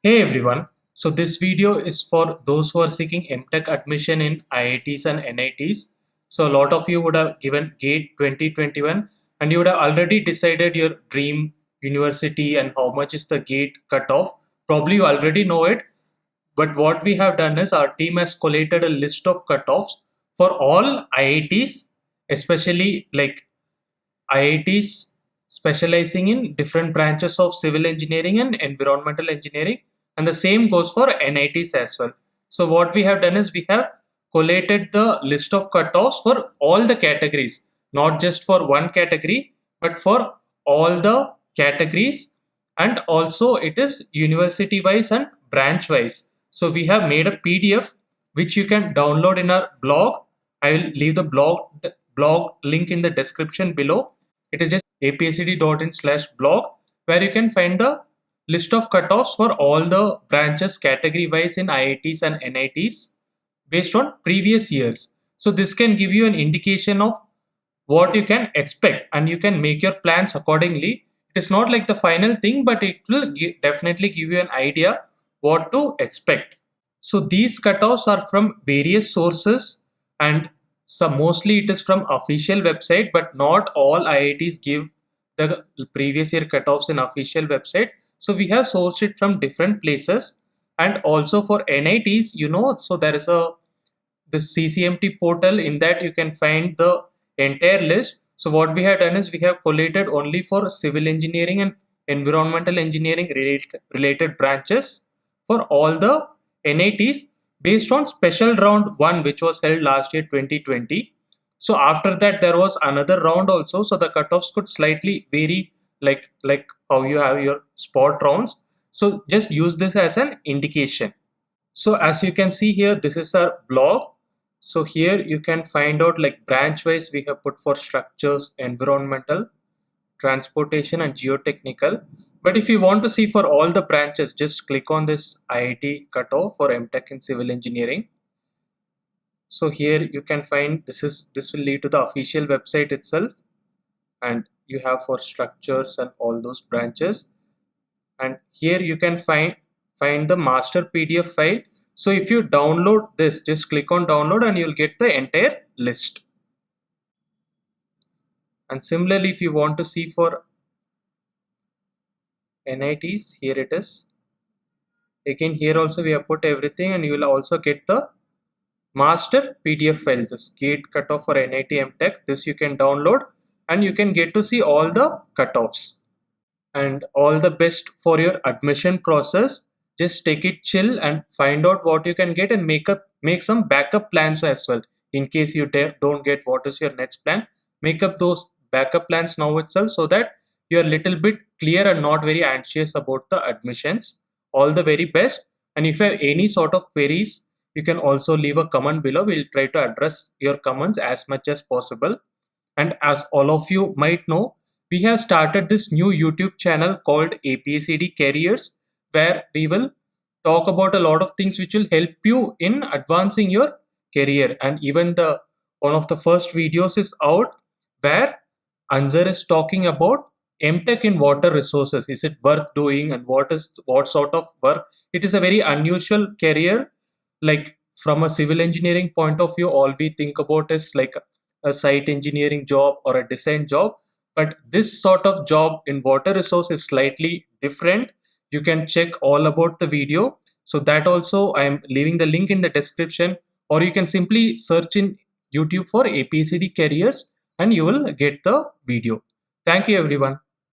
Hey everyone, so this video is for those who are seeking MTech admission in IITs and NITs. So a lot of you would have given GATE 2021 and you would have already decided your dream university and how much is the GATE cutoff. Probably you already know it, but what we have done is our team has collated a list of cutoffs for all IITs, especially like IITs specializing in different branches of civil engineering and environmental engineering, and the same goes for NITs as well. So, what we have done is we have collated the list of cutoffs for all the categories, not just for one category, but for all the categories, and also it is university wise and branch wise. So, we have made a PDF which you can download in our blog. I will leave the blog link in the description below. It is just apsd.in/blog where you can find the list of cutoffs for all the branches category wise in IITs and NITs based on previous years. So this can give you an indication of what you can expect and you can make your plans accordingly. It is not like the final thing, but it will definitely give you an idea what to expect. So these cutoffs are from various sources, and some mostly it is from official website, but not all IITs give the previous year cutoffs in official website. So we have sourced it from different places, and also for NITs, so there is a the CCMT portal. In that you can find the entire list. So what we have done is we have collated only for civil engineering and environmental engineering related branches for all the NITs based on special round 1 which was held last year 2020. So after that there was another round also, so the cutoffs could slightly vary, like how you have your spot rounds. So just use this as an indication. So as you can see here, this is our blog. So here you can find out like branch wise we have put for structures, environmental, transportation and geotechnical. But if you want to see for all the branches, just click on this IIT cutoff for MTech in civil engineering. So here you can find this will lead to the official website itself, and you have for structures and all those branches. And here you can find the master PDF file. So if you download this, just click on download and you'll get the entire list. And similarly, if you want to see for NITs, here it is. Again, here also we have put everything, and you will also get the master PDF files, the GATE cutoff for NIT MTech. This you can download and you can get to see all the cutoffs. And all the best for your admission process. Just take it chill and find out what you can get and make some backup plans as well. In case you don't get what is your next plan, make up those backup plans now itself so that you're a little bit clear and not very anxious about the admissions. All the very best. And if you have any sort of queries, you can also leave a comment below. We'll try to address your comments as much as possible. And as all of you might know, we have started this new YouTube channel called APSCD Careers, where we will talk about a lot of things which will help you in advancing your career. And even the one of the first videos is out where Anzar is talking about MTech in water resources. Is it worth doing, and what sort of work? It is a very unusual career. Like from a civil engineering point of view, all we think about is like a site engineering job or a design job, but this sort of job in water resource is slightly different. You can check all about the video. So that also I am leaving the link in the description, or you can simply search in YouTube for APCD careers and you will get the video. Thank you everyone.